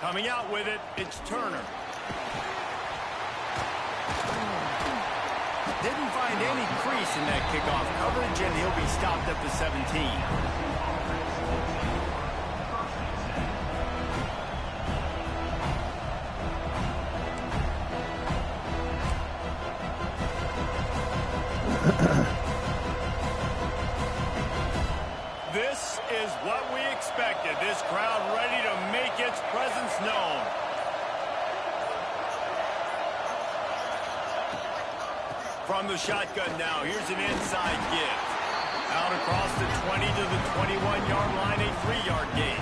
Coming out with it, it's Turner. Didn't find any crease in that kickoff coverage, and he'll be stopped at the 17. This is what we expected. This crowd ready to make its presence known. From the shotgun now, here's an inside give. Out across the 20 to the 21-yard line, a 3-yard gain.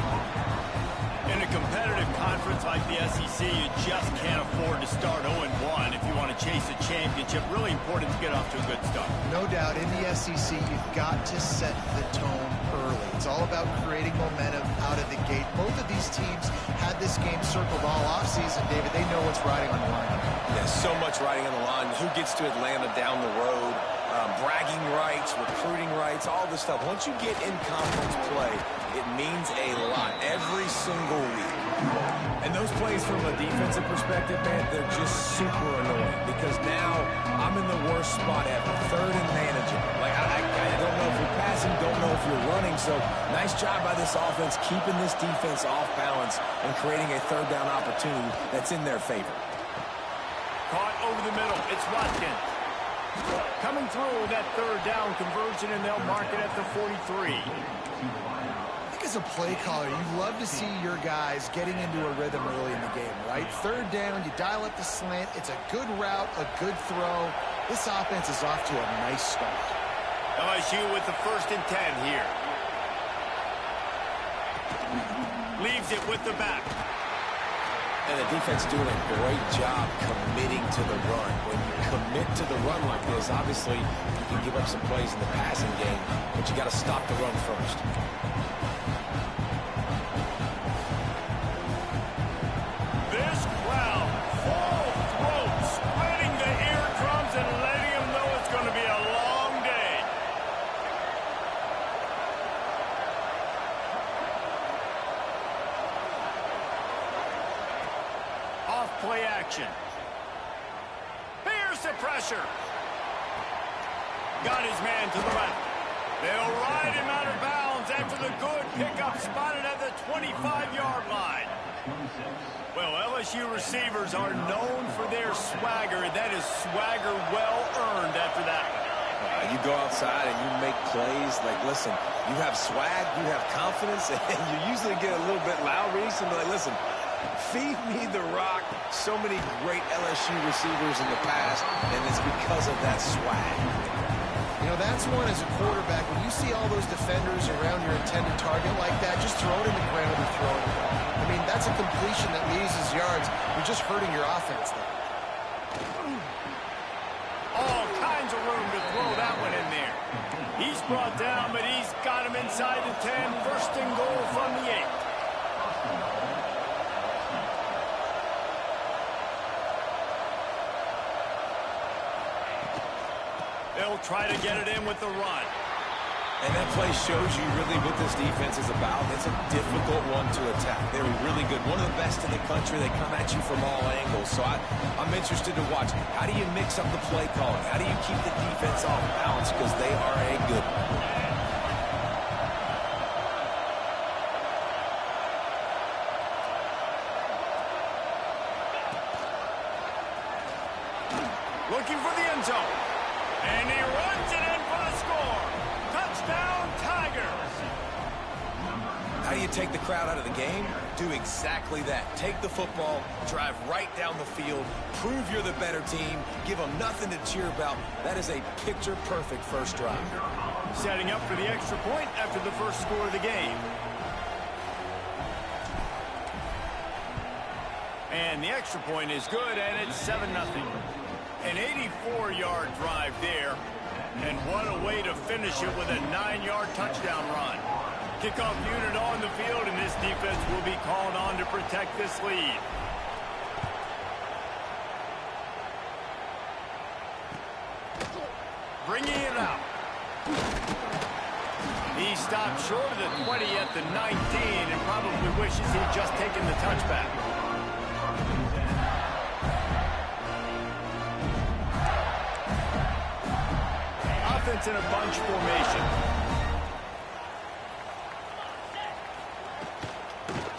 In a competitive conference like the SEC, you just can't afford to start 0-1 if you want to chase a championship. Really important to get off to a good start. No doubt, in the SEC, you've got to set the tone early. It's all about creating momentum out of the gate. Both of these teams had this game circled all offseason, David. They know what's riding on the line. Yeah, so much riding on the line. Who gets to Atlanta down the road? Bragging rights, recruiting rights, all this stuff. Once you get in conference play, it means a lot every single week. And those plays from a defensive perspective, man, they're just super annoying because now I'm in the worst spot ever. Third and managing. Like, I don't know if you're passing, don't know if you're running. So nice job by this offense keeping this defense off balance and creating a third down opportunity that's in their favor. Caught over the middle. It's Watkins. Coming through that third down conversion, and they'll mark it at the 43. I think as a play caller, you love to see your guys getting into a rhythm early in the game, right? Third down, you dial up the slant. It's a good route, a good throw. This offense is off to a nice start. LSU with the 1st and 10 here. Leaves it with the back. And the defense doing a great job committing to the run. When you commit to the run like this, obviously you can give up some plays in the passing game, but you got to stop the run first. This crowd, full throat, spreading the eardrums and letting them know it's going to be a long day. Off-play action. Here's the pressure. Got his man to the left. They'll ride him out of bounds after the good pickup spotted at the 25-yard line. Well, LSU receivers are known for their swagger. That is swagger well earned after that. You go outside and you make plays. Like, listen, you have swag, you have confidence, and you usually get a little bit loud recently. Like, listen, feed me the rock. So many great LSU receivers in the past, and it's because of that swag. You know, that's one as a quarterback. When you see all those defenders around your intended target like that, just throw it in the ground and throw it. I mean, that's a completion that loses yards. You're just hurting your offense there. All kinds of room to throw that one in there. He's brought down, but he's got him inside the 10. 1st and goal from the 8. They'll try to get it in with the run. And that play shows you really what this defense is about. It's a difficult one to attack. They're really good. One of the best in the country. They come at you from all angles. So I'm interested to watch. How do you mix up the play calling? How do you keep the defense off balance? Because they are a good one. Looking for the end zone. And he runs it in for the score. Touchdown, Tigers. How do you take the crowd out of the game? Do exactly that. Take the football, drive right down the field, prove you're the better team, give them nothing to cheer about. That is a picture-perfect first drive. Setting up for the extra point after the first score of the game. And the extra point is good, and it's 7-0. An 84-yard drive there. And what a way to finish it with a 9-yard touchdown run. Kickoff unit on the field, and this defense will be called on to protect this lead. Bringing it out. He stopped short of the 20 at the 19 and probably wishes he'd just taken the touchback. Offense in a bunch formation.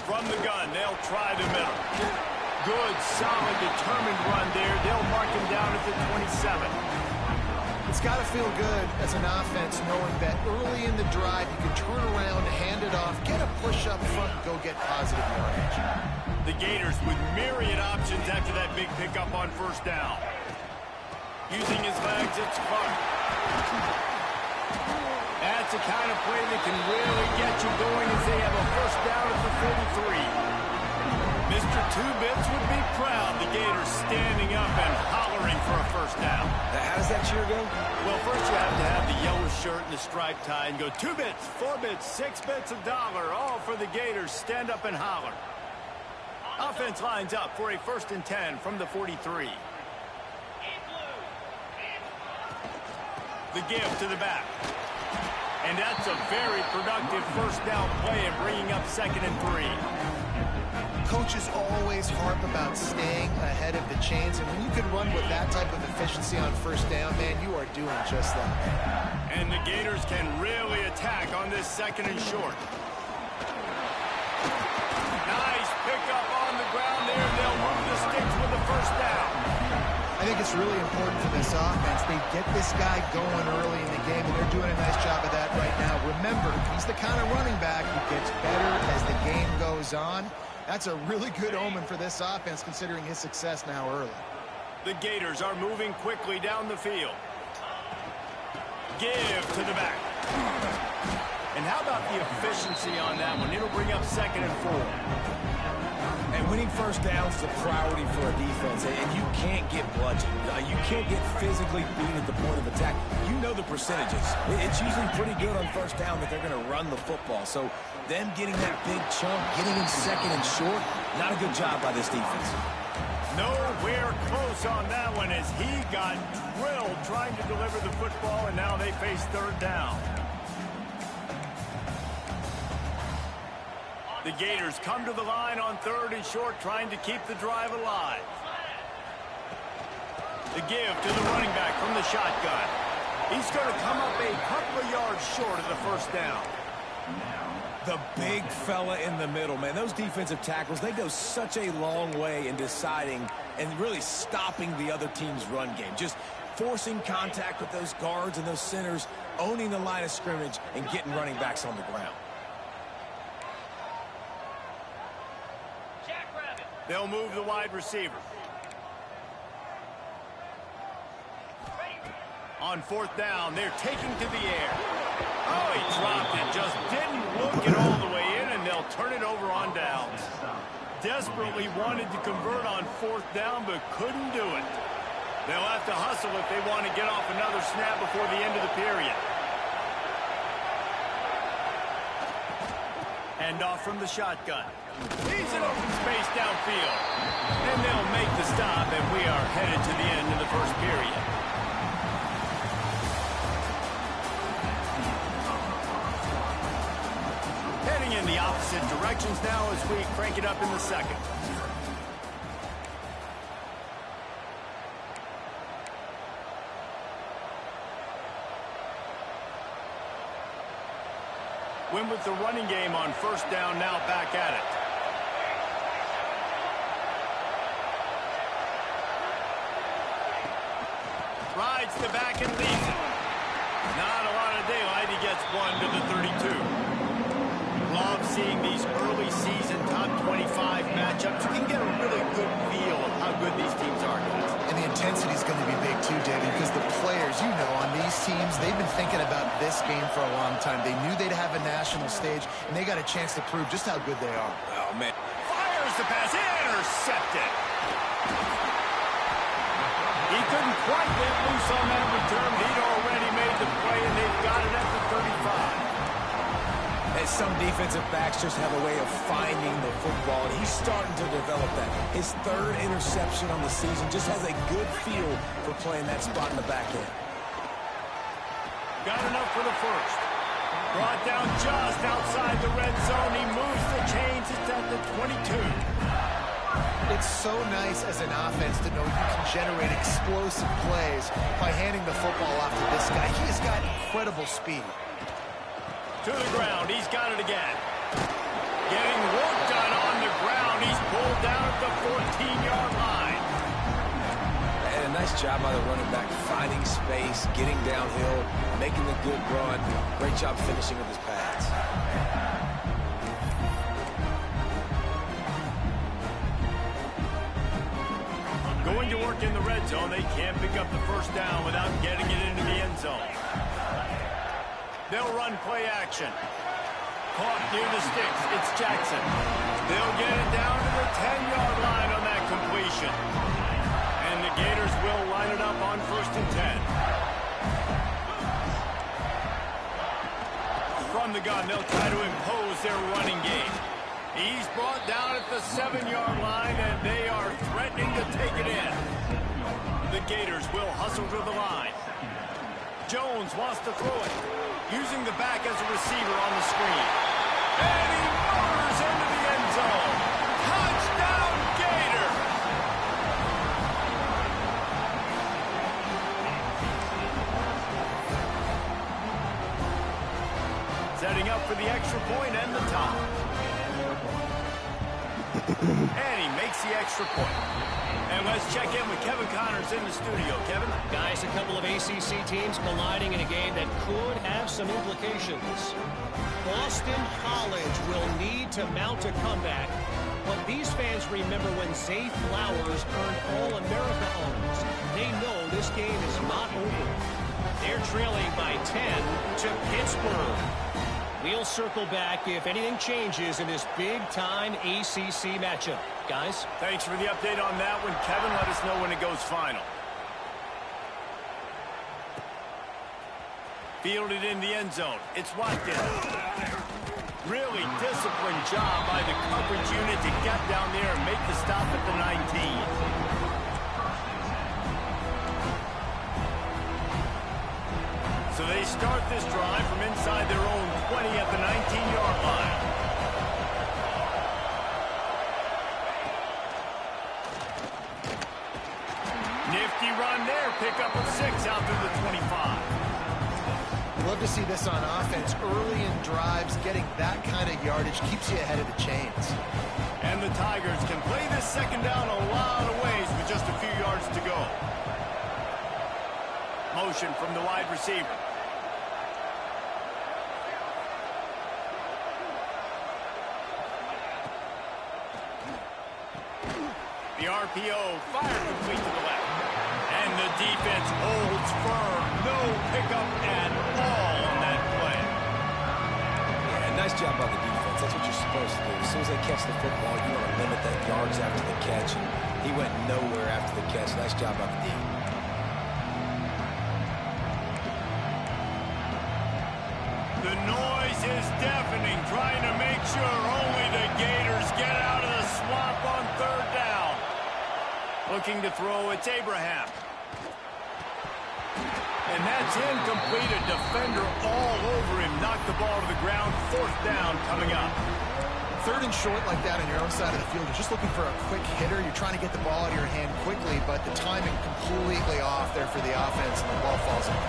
From the gun, they'll try the middle. Good, solid, determined run there. They'll mark him down at the 27. It's got to feel good as an offense knowing that early in the drive you can turn around, hand it off, get a push up front, and go get positive yardage. The Gators with myriad options after that big pickup on first down. Using his legs, it's Clark. That's the kind of play that can really get you going as they have a first down at the 43. Mr. Two-Bits would be proud. The Gators standing up and hollering for a first down. How does that cheer go? Well, first you have to have the yellow shirt and the striped tie and go 2 bits, 4 bits, 6 bits, $1, all for the Gators. Stand up and holler. Offense lines up for a 1st and 10 from the 43. The give to the back. And that's a very productive first down play and bringing up 2nd and 3. Coaches always harp about staying ahead of the chains, and when you can run with that type of efficiency on first down, man, you are doing just that. And the Gators can really attack on this 2nd and short. Nice pickup on the ground there. They'll move the sticks with the first down. I think it's really important for this offense. They get this guy going early in the game, and they're doing a nice job of that right now. Remember, he's the kind of running back who gets better as the game goes on. That's a really good omen for this offense, considering his success now early. The Gators are moving quickly down the field. Give to the back. And how about the efficiency on that one? It'll bring up 2nd and 4. And winning first downs is a priority for a defense, and you can't get bludgeoned. You can't get physically beat at the point of attack. You know the percentages. It's usually pretty good on first down that they're going to run the football. So them getting that big chunk, getting in 2nd and short, not a good job by this defense. Nowhere close on that one as he got drilled trying to deliver the football, and now they face 3rd down. The Gators come to the line on 3rd and short, trying to keep the drive alive. The give to the running back from the shotgun. He's going to come up a couple of yards short of the first down. The big fella in the middle, man. Those defensive tackles, they go such a long way in deciding and really stopping the other team's run game. Just forcing contact with those guards and those centers, owning the line of scrimmage, and getting running backs on the ground. They'll move the wide receiver. On 4th down, they're taking to the air. Oh, he dropped it. Just didn't look it all the way in, and they'll turn it over on downs. Desperately wanted to convert on 4th down, but couldn't do it. They'll have to hustle if they want to get off another snap before the end of the period. Hand off from the shotgun. He's in open space downfield. And they'll make the stop, and we are headed to the end of the first period. Heading in the opposite directions now as we crank it up in the 2nd. Win with the running game on first down, now back at it. Rides the back and leads it. Not a lot of daylight. He gets one to the 32. Love seeing these early season top 25 matchups. You can get a really good feel of how good these teams are, guys. And the intensity is going to be big too, David, because the players, you know, on these teams, they've been thinking about this game for a long time. They knew they'd have a national stage, and they got a chance to prove just how good they are. Oh, man. Fires the pass. Intercepted. He couldn't quite get loose on that return. He'd already made the play, and they've got it at the 35. And some defensive backs just have a way of finding the football, and he's starting to develop that. His 3rd interception on the season, just has a good feel for playing that spot in the back end. Got enough for the first. Brought down just outside the red zone. He moves the chains. It's at the 22. It's so nice as an offense to know you can generate explosive plays by handing the football off to this guy. He has got incredible speed. To the ground. He's got it again. Getting work done on the ground. He's pulled down at the 14-yard line. And a nice job by the running back, finding space, getting downhill, making the good run. Great job finishing with his pass. Going to work in the red zone. They can't pick up the first down without getting it into the end zone. They'll run play action. Caught near the sticks. It's Jackson. They'll get it down to the 10-yard line on that completion. And the Gators will line it up on 1st and 10. From the gun, they'll try to impose their running game. He's brought down at the 7-yard line, and they are threatening to take it in. The Gators will hustle to the line. Jones wants to throw it, using the back as a receiver on the screen. And he murders into the end zone. Touchdown, Gator! Setting up for the extra point and the top. And he makes the extra point. And let's check in with Kevin Connors in the studio. Kevin? Guys, a couple of ACC teams colliding in a game that could have some implications. Boston College will need to mount a comeback, but these fans remember when Zay Flowers earned All-America honors. They know this game is not over. They're trailing by 10 to Pittsburgh. We'll circle back if anything changes in this big-time ACC matchup. Guys? Thanks for the update on that one, Kevin. Let us know when it goes final. Fielded in the end zone. It's Watkins. Really disciplined job by the coverage unit to get down there and make the stop at the 19. So they start this drive from inside their own 20 at the 19-yard line. Nifty run there. Pick up of 6 out to the 25. Love to see this on offense. Early in drives, getting that kind of yardage keeps you ahead of the chains. And the Tigers can play this second down a lot of ways with just a few yards to go. Motion from the wide receiver. The RPO fired complete to the left. And the defense holds firm. No pickup at all on that play. Yeah, nice job by the defense. That's what you're supposed to do. As soon as they catch the football, you want to limit that yards after the catch. And he went nowhere after the catch. Nice job by the D. The noise is deafening, trying to make sure only the Gators get out of the swamp on 3rd down. Looking to throw, it's Abraham. And that's incomplete. A defender all over him. Knocked the ball to the ground. 4th down coming up. 3rd and short like that on your own side of the field. You're just looking for a quick hitter. You're trying to get the ball out of your hand quickly, but the timing completely off there for the offense, and the ball falls in.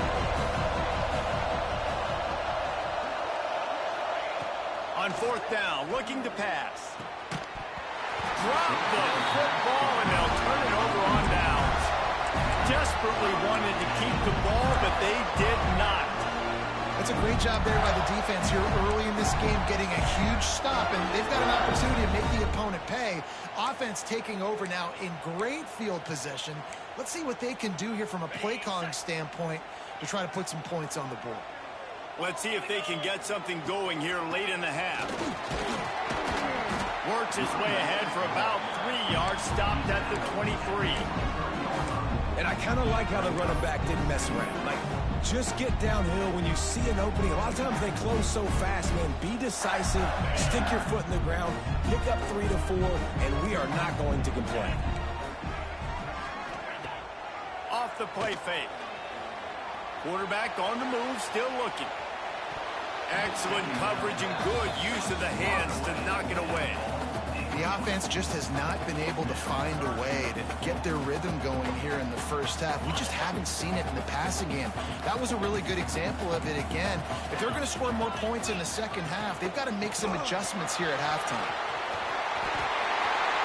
On 4th down, looking to pass. Drop the football, and they'll turn it over on downs. Desperately wanted to keep the ball, but they did not. That's a great job there by the defense here early in this game, getting a huge stop, and they've got an opportunity to make the opponent pay. Offense taking over now in great field position. Let's see what they can do here from a play calling standpoint to try to put some points on the board. Let's see if they can get something going here late in the half. Works his way ahead for about 3 yards, stopped at the 23. And I kind of like how the running back didn't mess around. Like, just get downhill when you see an opening. A lot of times they close so fast, man. Be decisive, stick your foot in the ground, pick up 3 to 4, and we are not going to complain. Off the play fake. Quarterback on the move, still looking. Excellent coverage and good use of the hands to knock it away. The offense just has not been able to find a way to get their rhythm going here in the first half. We just haven't seen it in the passing game. That was a really good example of it again. If they're going to score more points in the second half, they've got to make some adjustments here at halftime.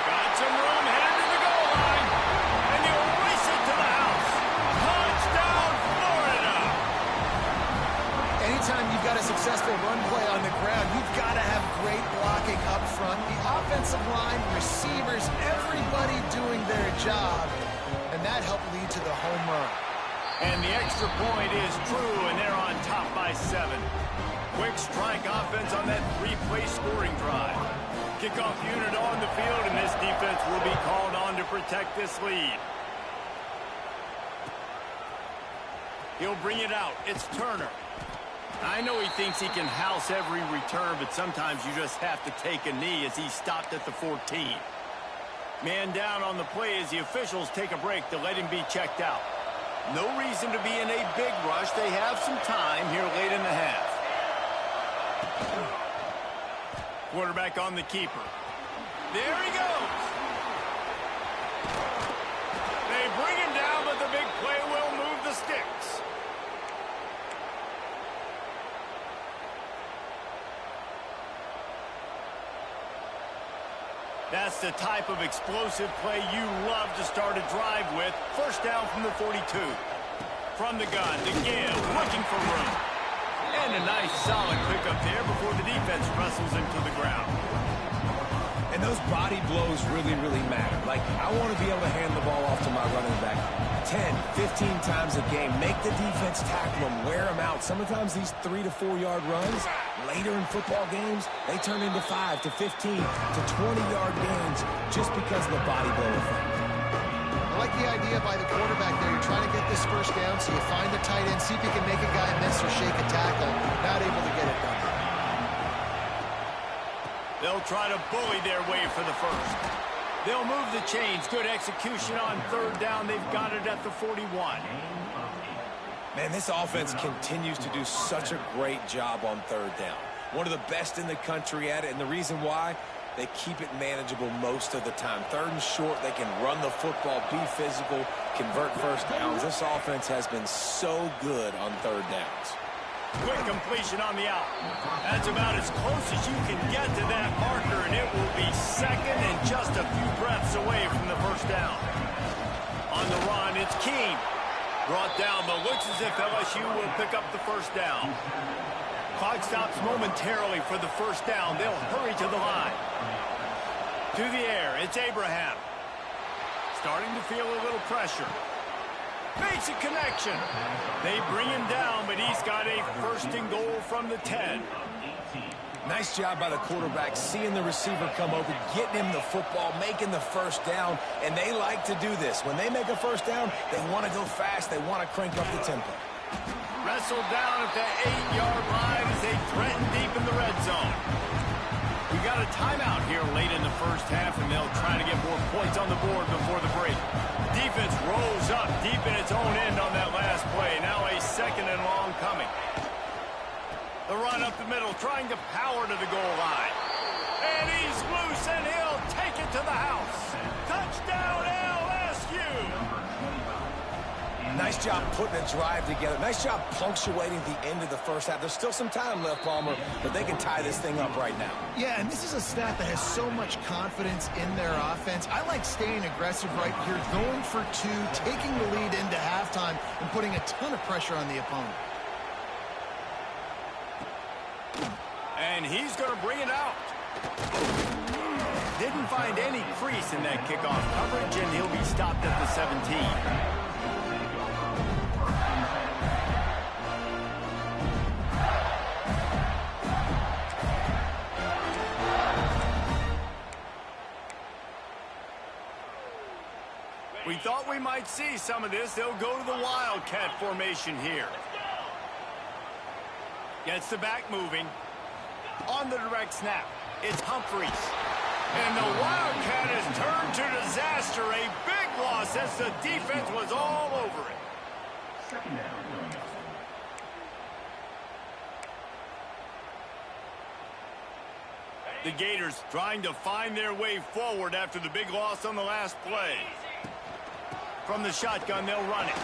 Got some room, headed to the goal line. And he'll race it to the house. Touchdown, Florida! Anytime you've got a successful run play on the ground, you've got to have great blocking up front. The offensive line, receivers, everybody doing their job. And that helped lead to the home run. And the extra point is true, and they're on top by 7. Quick strike offense on that 3-play scoring drive. Kickoff unit on the field, and this defense will be called on to protect this lead. He'll bring it out. It's Turner. I know he thinks he can house every return, but sometimes you just have to take a knee as he stopped at the 14. Man down on the play as the officials take a break to let him be checked out. No reason to be in a big rush. They have some time here late in the half. Quarterback on the keeper. There he goes. They bring him down, but the big play will move the sticks. That's the type of explosive play you love to start a drive with. First down from the 42. From the gun, DeGale looking for room. And a nice solid pickup there before the defense wrestles him to the ground. And those body blows really, really matter. Like, I want to be able to hand the ball off to my running back 10, 15 times a game. Make the defense tackle them, wear them out. Sometimes these 3 to 4 yard runs, later in football games, they turn into 5 to 15 to 20 yard gains just because of the body blow effect. I like the idea by the quarterback there. You're trying to get this first down, so you find the tight end, see if you can make a guy miss or shake a tackle. Not able to get it done. They'll try to bully their way for the first. They'll move the chains. Good execution on third down. They've got it at the 41. Man, this offense continues to do such a great job on third down. One of the best in the country at it, and the reason why, they keep it manageable most of the time. Third and short, they can run the football, be physical, convert first downs. This offense has been so good on third downs. Quick completion on the out. That's about as close as you can get to that marker, and it will be second and just a few breaths away from the first down. On the run, it's Keene. Brought down, but looks as if LSU will pick up the first down. Clock stops momentarily for the first down. They'll hurry to the line. To the air, it's Abraham. Starting to feel a little pressure. Makes a connection. They bring him down, but he's got a first and goal from the 10. Nice job by the quarterback, seeing the receiver come open, getting him the football, making the first down, and they like to do this. When they make a first down, they want to go fast. They want to crank up the tempo. Wrestled down at the 8-yard line as they threaten deep in the red zone. We got a timeout here late in the first half, and they'll try to get more points on the board before the break. Defense rolls up deep in its own end on that last play. Now a second and long coming. The run up the middle, trying to power to the goal line. And he's loose, and he'll take it to the house. Touchdown, LSU! Nice job putting a drive together. Nice job punctuating the end of the first half. There's still some time left, Palmer, but they can tie this thing up right now. Yeah, and this is a staff that has so much confidence in their offense. I like staying aggressive right here, going for 2, taking the lead into halftime, and putting a ton of pressure on the opponent. And he's going to bring it out. Didn't find any crease in that kickoff coverage, and he'll be stopped at the 17. We thought we might see some of this. They'll go to the Wildcat formation here. Gets the back moving. On the direct snap, it's Humphreys. And the Wildcat has turned to disaster. A big loss as the defense was all over it. The Gators trying to find their way forward after the big loss on the last play. From the shotgun, they'll run it.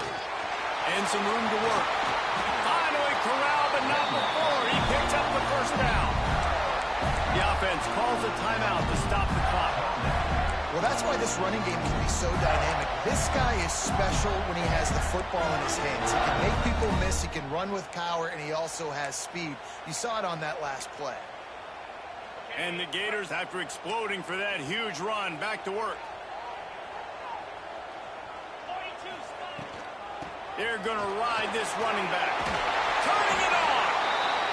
And some room to work. Finally corralled, but not before. He picks up the first down. The offense calls a timeout to stop the clock. Well, that's why this running game can be so dynamic. This guy is special when he has the football in his hands. He can make people miss, he can run with power, and he also has speed. You saw it on that last play. And the Gators, after exploding for that huge run, back to work. They're going to ride this running back. Turning it on.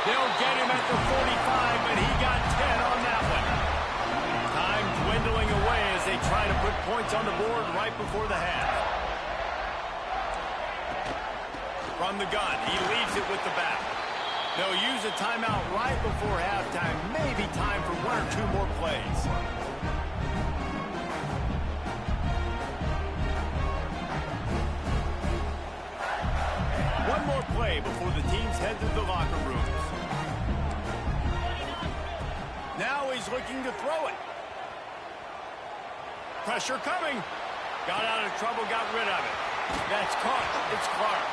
They'll get him at the 45, but he got 10 on that one. Time dwindling away as they try to put points on the board right before the half. From the gun, he leaves it with the back. They'll use a timeout right before halftime. Maybe time for one or two more plays. One more play before the teams head to the locker rooms. Now he's looking to throw it. Pressure coming. Got out of trouble, got rid of it. That's caught. It's Clark.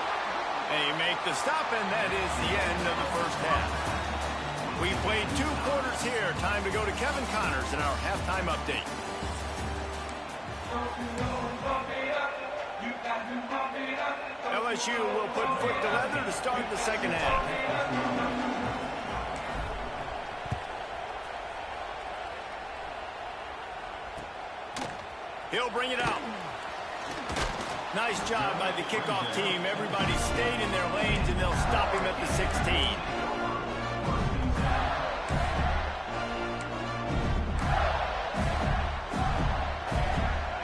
They make the stop, and that is the end of the first half. We played 2 quarters here. Time to go to Kevin Connors in our halftime update. LSU will put foot to leather to start the second half. He'll bring it out. Nice job by the kickoff team. Everybody stayed in their lanes, and they'll stop him at the 16.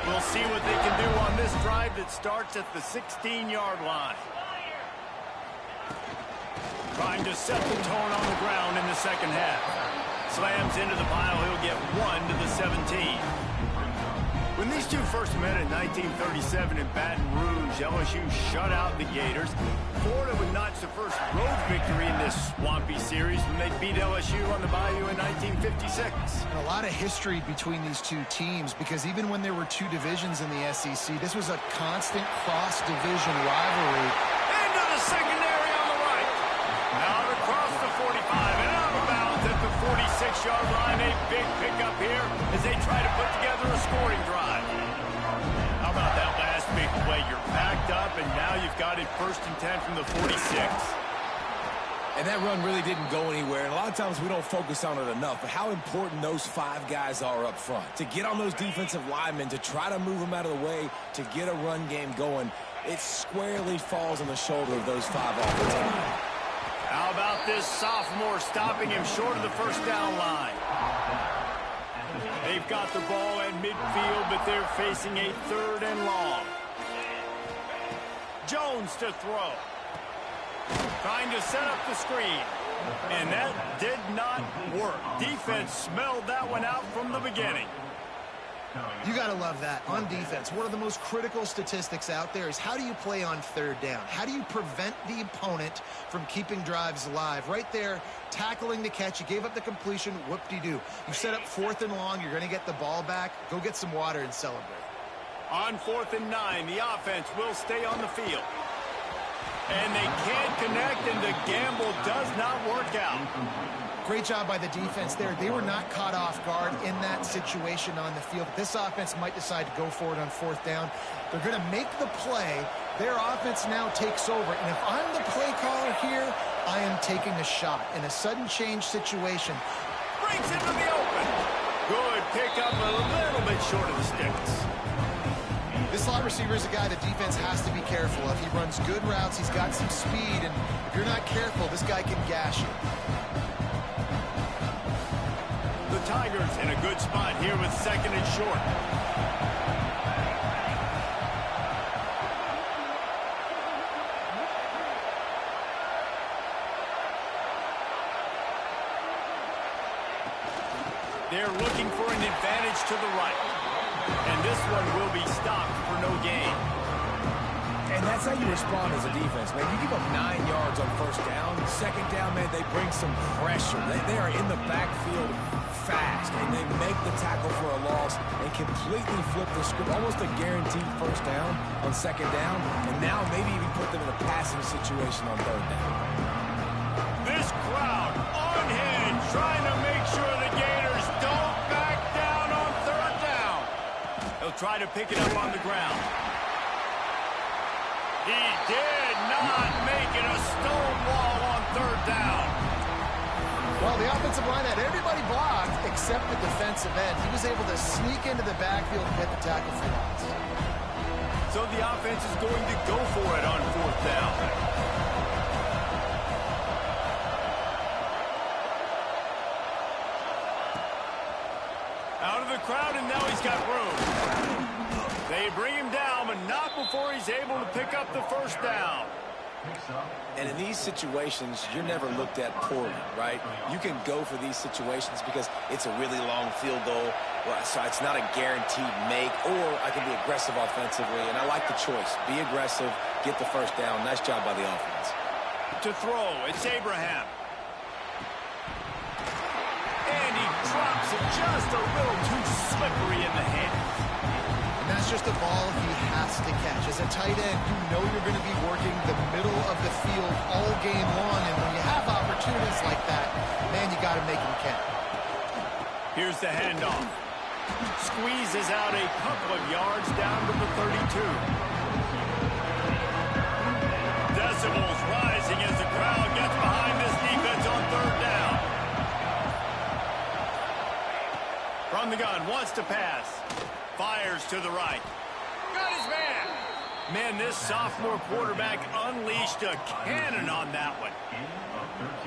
We'll see what they can do on this drive that starts at the 16-yard line. Trying to set the tone on the ground in the second half. Slams into the pile. He'll get 1 to the 17. When these two first met in 1937 in Baton Rouge, LSU shut out the Gators. Florida would notch the first road victory in this swampy series when they beat LSU on the Bayou in 1956. And a lot of history between these two teams, because even when there were 2 divisions in the SEC, this was a constant cross-division rivalry. Into the secondary on the right. Out across the 45 and out of bounds at the 46-yard line. A big pickup here as they try to put together a scoring drive. How about that last big play? You're backed up, and now you've got it 1st and 10 from the 46. And that run really didn't go anywhere. And a lot of times we don't focus on it enough, but how important those 5 guys are up front. To get on those defensive linemen, to try to move them out of the way, to get a run game going, it squarely falls on the shoulder of those 5 offensive linemen. How about this sophomore stopping him short of the first down line? They've got the ball at midfield, but they're facing a 3rd and long. Jones to throw. Trying to set up the screen. And that did not work. Defense smelled that one out from the beginning. You got to love that. On defense, one of the most critical statistics out there is how do you play on 3rd down? How do you prevent the opponent from keeping drives alive? Right there, tackling the catch. You gave up the completion. Whoop-de-doo. You set up 4th and long. You're going to get the ball back. Go get some water and celebrate. On 4th and 9, the offense will stay on the field. And they can't connect, and the gamble does not work out. Great job by the defense there. They were not caught off guard in that situation on the field. This offense might decide to go for it on 4th down. They're going to make the play. Their offense now takes over. And if I'm the play caller here, I am taking a shot in a sudden change situation. Brings it to the open. Good pickup, a little bit short of the sticks. This slot receiver is a guy the defense has to be careful of. He runs good routes. He's got some speed. And if you're not careful, this guy can gash you. The Tigers in a good spot here with 2nd and short. They're looking for an advantage to the right. And this one will be stopped for no gain. And that's how you respond as a defense, man. You give up 9 yards on first down. Second down, man, they bring some pressure. They are in the backfield fast, and they make the tackle for a loss and completely flip the script. Almost a guaranteed first down on second down, and now maybe even put them in a passing situation on third down. This crowd unhinged, trying to make sure the Gators don't back down on third down. He'll try to pick it up on the ground. He did not make it a stone wall on third down. Well, the offensive line had everybody blocked except the defensive end. He was able to sneak into the backfield and get the tackle for loss. So the offense is going to go for it on fourth down. Out of the crowd, and now he's got room. They bring him down, but not before he's able to pick up the first down. And in these situations, you're never looked at poorly, right? You can go for these situations because it's a really long field goal, so it's not a guaranteed make, or I can be aggressive offensively, and I like the choice. Be aggressive, get the first down. Nice job by the offense. To throw, it's Abraham. And he drops it just a little too slippery in the hand. And that's just a ball he has to catch. As a tight end, you know you're going to be working the middle of the field all game long, and when you have opportunities like that, man, you got to make them count. Here's the handoff. Squeezes out a couple of yards down to the 32. Decibels rising as the crowd gets behind this defense on third down. From the gun, wants to pass. Fires to the right. Got his man. Man, this sophomore quarterback unleashed a cannon on that one.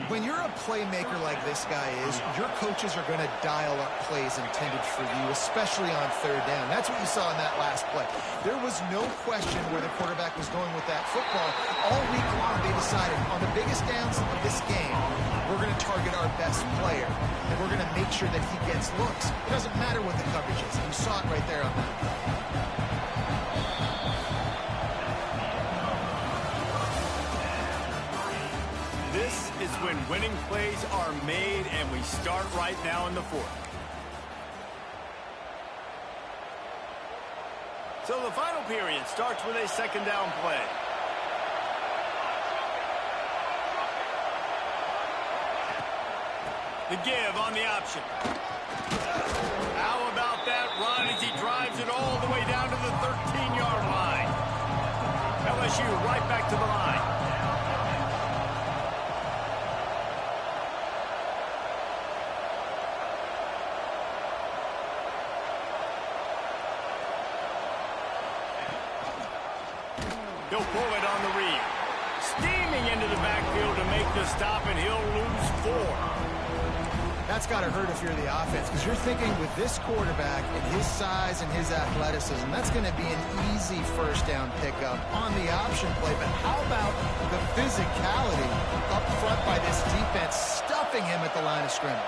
When you're a playmaker like this guy is, your coaches are going to dial up plays intended for you, especially on third down. That's what you saw in that last play. There was no question where the quarterback was going with that football. All week long, they decided on the biggest downs of this game, we're going to target our best player, and we're going to make sure that he gets looks. It doesn't matter what the coverage is. You saw it right there on that. This is when winning plays are made, and we start right now in the fourth. So the final period starts with a second down play. The give on the option. How about that run as he drives it all the way down to the 13-yard line? LSU right back to the line. He'll pull it on the read. Steaming into the backfield to make the stop, and he'll lose 4. That's got to hurt if you're the offense, because you're thinking with this quarterback and his size and his athleticism, that's going to be an easy first down pickup on the option play. But how about the physicality up front by this defense, stuffing him at the line of scrimmage?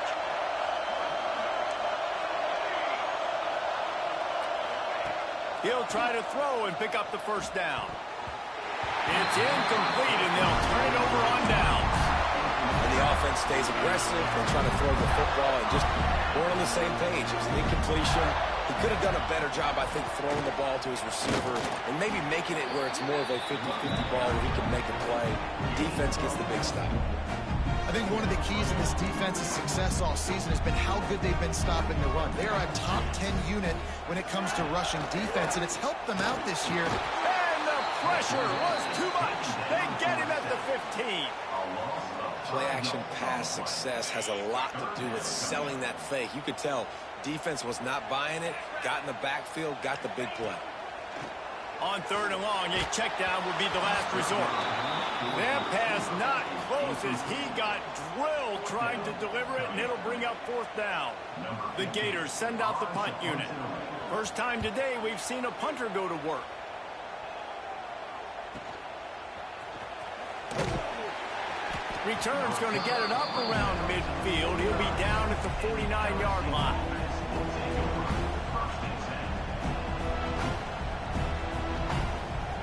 He'll try to throw and pick up the first down. It's incomplete, and they'll turn it over on downs. And the offense stays aggressive. They're trying to throw the football and just weren't on the same page. It was an incompletion. He could have done a better job, I think, throwing the ball to his receiver and maybe making it where it's more of a 50-50 ball where he can make a play. Defense gets the big stop. I think one of the keys in this defense's success all season has been how good they've been stopping the run. They are a top 10 unit when it comes to rushing defense, and it's helped them out this year. And the pressure was too much. They get him at the 15. Play-action pass success has a lot to do with selling that fake. You could tell defense was not buying it, got in the backfield, got the big play. On third and long, a check down would be the last resort. That pass not close as he got drilled trying to deliver it, and it'll bring up fourth down. The Gators send out the punt unit. First time today we've seen a punter go to work. Return's going to get it up around midfield. He'll be down at the 49-yard line.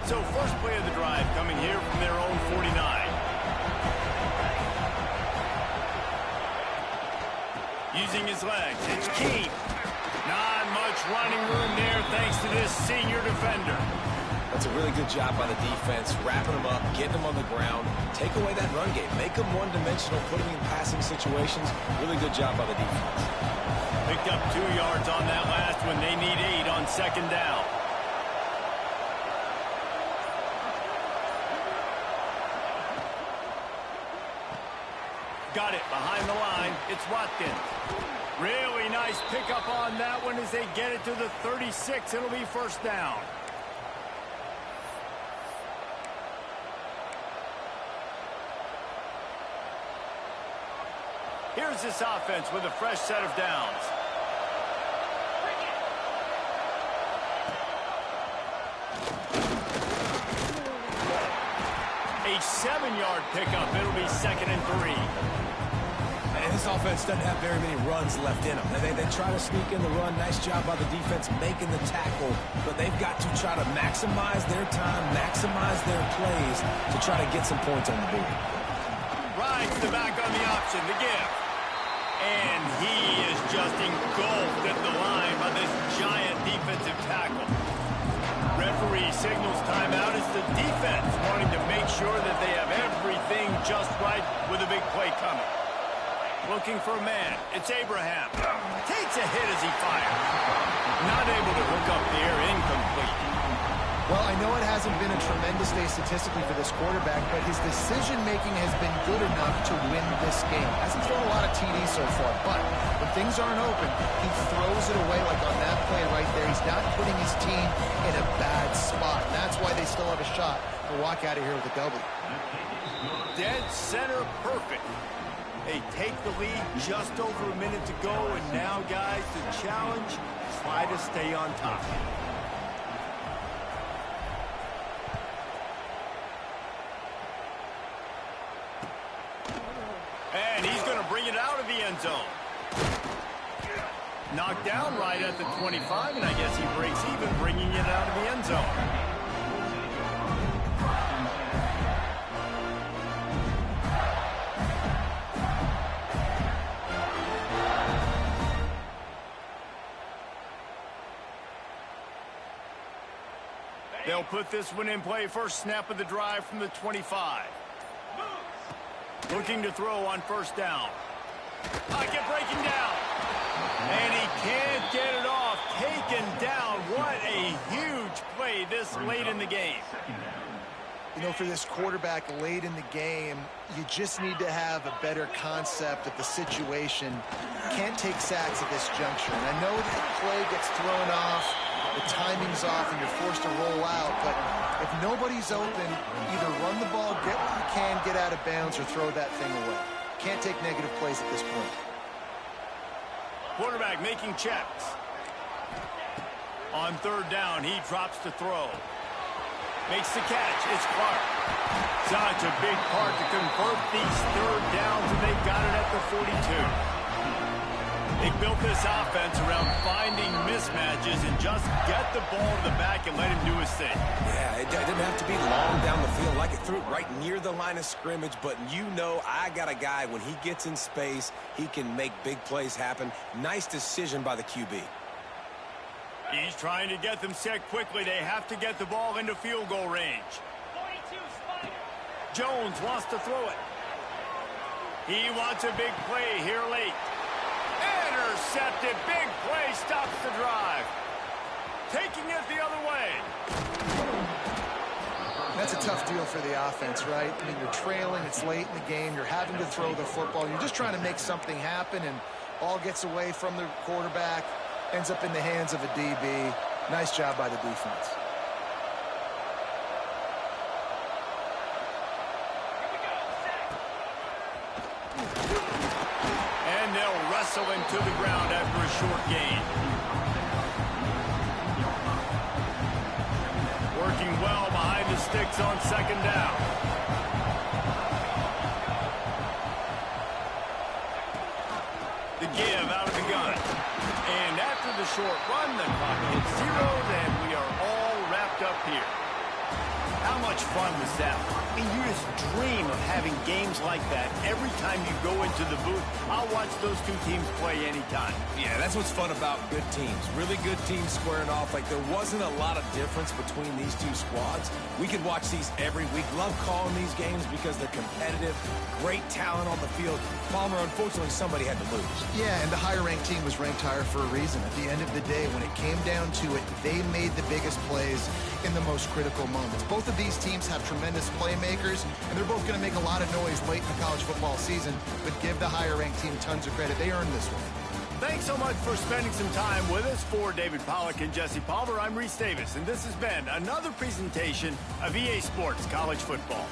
So first play of the drive coming here from their own 49. Using his legs, it's Keene. Not much running room there thanks to this senior defender. That's a really good job by the defense, wrapping them up, getting them on the ground, take away that run game, make them one-dimensional, put them in passing situations. Really good job by the defense. Picked up 2 yards on that last one. They need 8 on second down. Got it behind the line. It's Watkins. Really nice pickup on that one as they get it to the 36. It'll be first down. Here's this offense with a fresh set of downs. A 7-yard pickup. It'll be 2nd and 3. And this offense doesn't have very many runs left in them. They try to sneak in the run. Nice job by the defense making the tackle. But they've got to try to maximize their time, maximize their plays to try to get some points on the board. Rides the back on the option, the give. And he is just engulfed at the line by this giant defensive tackle. Referee signals timeout as the defense wanting to make sure that they have everything just right with a big play coming. Looking for a man. It's Abraham. Takes a hit as he fires. Not able to hook up there. Incomplete. Well, I know it hasn't been a tremendous day statistically for this quarterback, but his decision-making has been good enough to win this game. Hasn't thrown a lot of TDs so far, but when things aren't open, he throws it away like on that play right there. He's not putting his team in a bad spot, and that's why they still have a shot to walk out of here with a W. Dead center perfect. They take the lead just over a minute to go, and now, guys, the challenge, try to stay on top. And he's going to bring it out of the end zone. Knocked down right at the 25, and I guess he breaks even, bringing it out of the end zone. They'll put this one in play. First snap of the drive from the 25. Looking to throw on first down. Pocket breaking down. And he can't get it off. Taken down. What a huge play this late in the game. You know, for this quarterback late in the game, you just need to have a better concept of the situation. Can't take sacks at this juncture. And I know that the play gets thrown off, the timing's off, and you're forced to roll out. But if nobody's open, either run the ball, get what you can, get out of bounds, or throw that thing away. Can't take negative plays at this point. Quarterback making checks. On third down, he drops to throw. Makes the catch. It's Clark. Such a big part to convert these third downs, and they got it at the 42. They built this offense around finding mismatches and just get the ball to the back and let him do his thing. Yeah, it didn't have to be long down the field. Like it threw it right near the line of scrimmage, but you know I got a guy, when he gets in space, he can make big plays happen. Nice decision by the QB. He's trying to get them set quickly. They have to get the ball into field goal range. Jones wants to throw it. He wants a big play here late. Intercepted. Big play stops the drive. Taking it the other way. That's a tough deal for the offense, right? I mean, you're trailing. It's late in the game. You're having to throw the football. You're just trying to make something happen, and ball gets away from the quarterback, ends up in the hands of a DB. Nice job by the defense. And they'll wrestle him to the ground after a short gain. Working well behind the sticks on second down. The give out of the gun. And after the short run, the clock hits zeros, and we are all wrapped up here. How much fun was that? I mean, you just dream of having games like that every time you go into the booth. I'll watch those two teams play anytime. Yeah, that's what's fun about good teams. Really good teams squaring off. Like, there wasn't a lot of difference between these two squads. We could watch these every week. Love calling these games because they're competitive. Great talent on the field. Palmer, unfortunately, somebody had to lose. Yeah, and the higher-ranked team was ranked higher for a reason. At the end of the day, when it came down to it, they made the biggest plays in the most critical moments. Both of these teams have tremendous playmakers, and they're both going to make a lot of noise late in the college football season, but give the higher-ranked team tons of credit. They earned this one. Thanks so much for spending some time with us. For David Pollack and Jesse Palmer, I'm Reese Davis, and this has been another presentation of EA Sports College Football.